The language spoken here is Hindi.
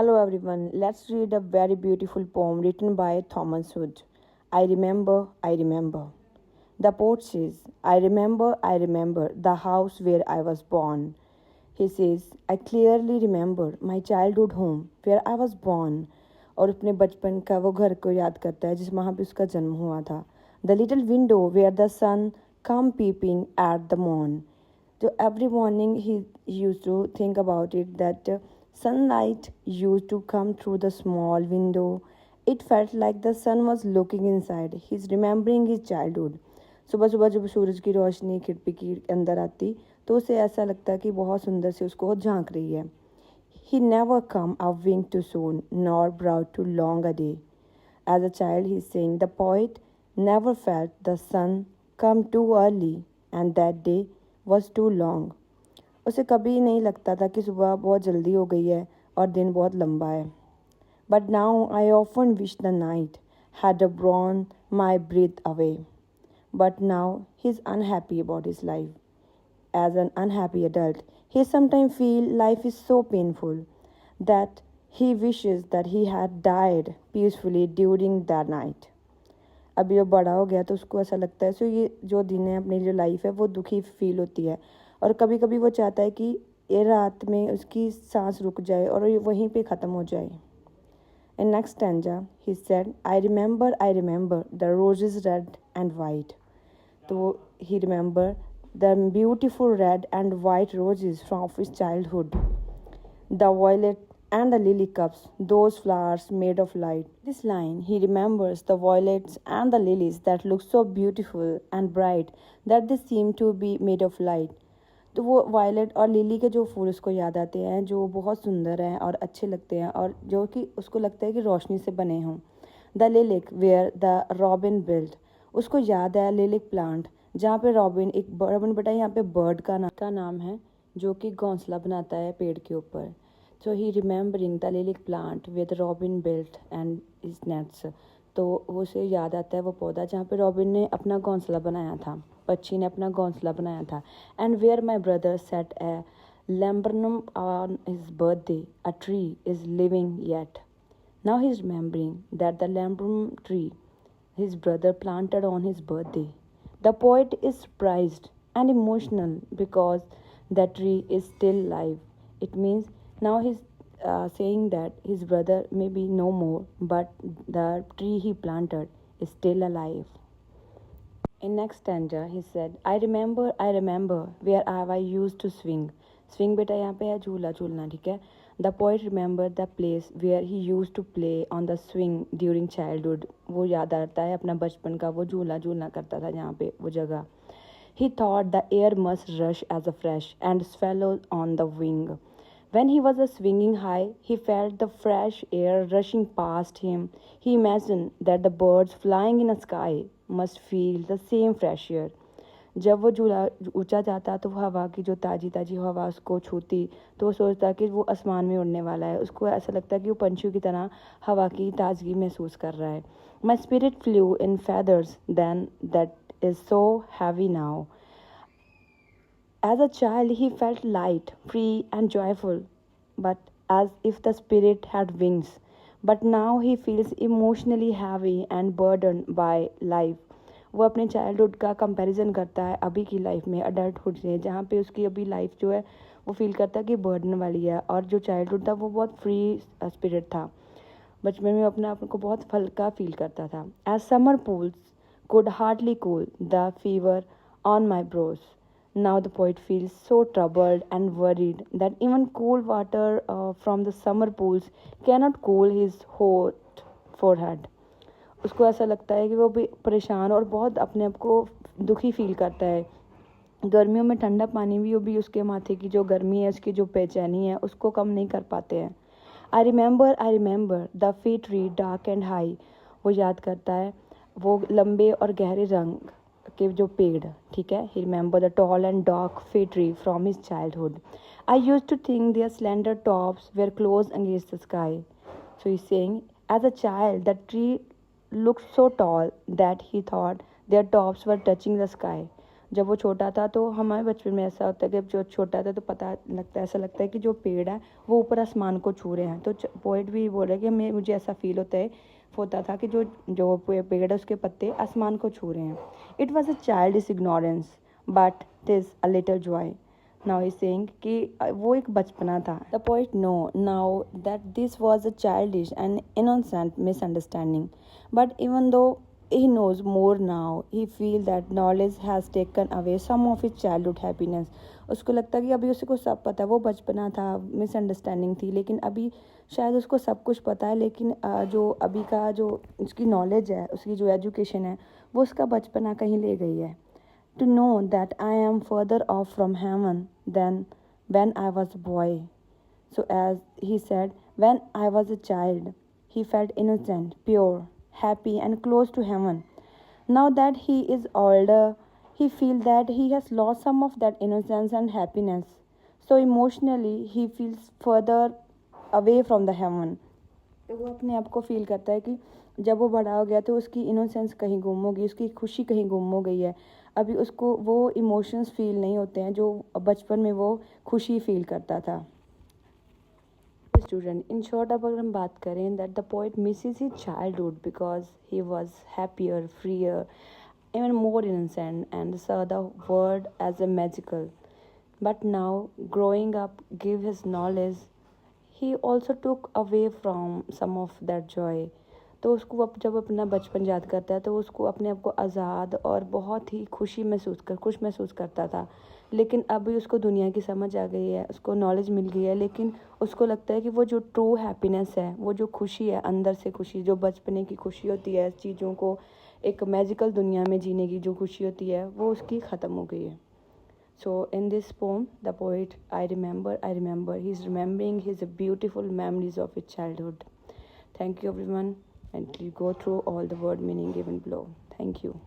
Hello everyone, let's read a very beautiful poem written by Thomas Hood. I remember. The poet says, I remember the house where I was born. He says, I clearly remember my childhood home where I was born. और अपने बचपन का वो घर को याद करता है जिस वहाँ पे उसका जन्म हुआ था. The little window where the sun come peeping at the morn. So every morning he used to think about it that sunlight used to come through the small window. It felt like the sun was looking inside. He's remembering his childhood. सुबह सुबह जब सूरज की रोशनी खिड़की के अंदर आती तो उसे ऐसा लगता कि बहुत सुंदर से उसको झांक रही है. He never come a wink too soon, nor brought too long a day. As a child, he's saying the poet never felt the sun come too early, and that day was too long. उसे कभी नहीं लगता था कि सुबह बहुत जल्दी हो गई है और दिन बहुत लंबा है. But now I often wish the night had borne my breath away. But now he's unhappy about his life. As an unhappy adult, he sometimes feels life is so painful that he wishes that he had died peacefully during that night. अभी वो बड़ा हो गया तो उसको ऐसा लगता है सो ये जो दिन है अपनी जो लाइफ है वो दुखी फील होती है और कभी कभी वो चाहता है कि ये रात में उसकी सांस रुक जाए और ये वहीं पे ख़त्म हो जाए. In next stanza, he said, I remember the roses red and white. So he remembered the beautiful red and white roses from his childhood. The violet and the lily cups, those flowers made of light. This line, he remembers the violets and the lilies that look so beautiful and bright that they seem to be made of light. तो वो वायलेट और लिली के जो फूल उसको याद आते हैं जो बहुत सुंदर हैं और अच्छे लगते हैं और जो कि उसको लगता है कि रोशनी से बने हों. The lilac where the robin built, उसको याद है लिलिक प्लांट जहाँ पे रॉबिन एक रॉबिन बेटा यहाँ पे बर्ड का नाम है जो कि घोंसला बनाता है पेड़ के ऊपर. So he remembering the lilac plant with robin built and its नेट्स. तो वो उसे याद आता है वो पौधा जहाँ पे रॉबिन ने अपना घोंसला बनाया था, पक्षी ने अपना घोंसला बनाया था. And where my brother set a laburnum on his birthday a tree is living yet. Now he is remembering that the laburnum tree his brother planted on his birthday. The poet is surprised and emotional because the tree is still alive. It means now he's saying that his brother may be no more, but the tree he planted is still alive. In next stanza, he said, I remember where I used to swing. Swing बेटा यहाँ पे है झूला झूलना, ठीक है. The poet remembered the place where he used to play on the swing during childhood. वो याद आता है अपना बचपन का वो झूला झूलना करता था जहाँ पे वो जगह. He thought the air must rush as a fresh and swallow on the wing. When he was swinging high, he felt the fresh air rushing past him. He imagined that the birds flying in the sky must feel the same fresh air. जब वो झूला ऊंचा जाता तो वो हवा की जो ताज़ी ताज़ी हवा उसको छूती तो वो सोचता कि वो आसमान में उड़ने वाला है. उसको ऐसा लगता कि वो पंछियों की तरह हवा की ताजगी महसूस कर रहा है. My spirit flu in feathers then that is so heavy now. As a child he felt light, free and joyful, but as if the spirit had wings. But now he feels emotionally heavy and burdened by life. वो अपने चाइल्डहुड का कंपैरिजन करता है अभी की लाइफ में अडल्टहुड से जहाँ पे उसकी अभी लाइफ जो है वो फील करता है कि बर्डन वाली है और जो चाइल्डहुड था वो बहुत फ्री स्पिरिट था. बचपन में अपने आप को बहुत हल्का फील करता था. As summer pools could hardly cool the fever on my brows. Now the poet feels so troubled and worried that even cool water from the summer pools cannot cool his hot forehead. उसको ऐसा लगता है कि वो भी परेशान और बहुत अपने आप को दुखी फील करता है. गर्मियों में ठंडा पानी भी उसके माथे की जो गर्मी है उसकी जो बेचैनी है उसको कम नहीं कर पाते हैं. I remember the fee tree dark and high. वो याद करता है वो लंबे और गहरे रंग के जो पेड़, ठीक है. He remember the tall and dark fir tree from his childhood. I used to think their slender tops were close against the sky. So he saying as a child the tree looked so tall that he thought their tops were touching the sky. जब वो छोटा था तो हमारे बचपन में ऐसा होता है कि जो छोटा था तो पता लगता है, ऐसा लगता है कि जो पेड़ है वो ऊपर आसमान को छू रहे हैं। तो पोइट भी बोल रहा है कि मुझे ऐसा फील होता था कि जो जो पेड़ है उसके पत्ते आसमान को छू रहे हैं। It was a child ignorance but this a little joy. Now is saying कि वो एक बचपना था। The poet know now that this was a childish and innocent misunderstanding, but even though he knows more now, he feels that knowledge has taken away some of his childhood happiness. उसको लगता है कि अभी उसको सब पता है, वो बचपना था, मिसअंडरस्टैंडिंग थी, लेकिन अभी शायद उसको सब कुछ पता है, लेकिन जो अभी का जो उसकी नॉलेज है, उसकी जो एजुकेशन है, वो उसका बचपना कहीं ले गई है. To know that I am further off from heaven than when I was a boy. So as he said, when I was a child, he felt innocent, pure, happy and close to heaven. Now that he is older, he feels that he has lost some of that innocence and happiness. So emotionally, he feels further away from the heaven. तो वो अपने आप को फील करता है कि जब वो बड़ा हो गया तो उसकी इनोसेंस कहीं गुम हो गई, उसकी खुशी कहीं गुम हो गई है. अभी उसको वो इमोशंस फील नहीं होते हैं जो बचपन में वो खुशी फील करता था. स्टूडेंट, इन शॉर्ट अब अगर हम बात करें that the poet Mrs his childhood because he was happier, freer, even more innocent and saw the world as a magical. But now, growing up, give his knowledge, he also took away from some of that joy. तो उसको जब अपना बचपन याद करता है तो उसको अपने आप को आज़ाद और बहुत ही खुश महसूस करता था. लेकिन अभी उसको दुनिया की समझ आ गई है, उसको नॉलेज मिल गई है, लेकिन उसको लगता है कि वो जो ट्रू हैप्पीनेस है, वो जो खुशी है, अंदर से खुशी, जो बचपने की खुशी होती है, चीज़ों को एक मैजिकल दुनिया में जीने की जो खुशी होती है, वो उसकी ख़त्म हो गई है. So in this poem, the poet, I remember, he's remembering his beautiful memories of his childhood. Thank you everyone, and you go through all the word meaning given below. Thank you.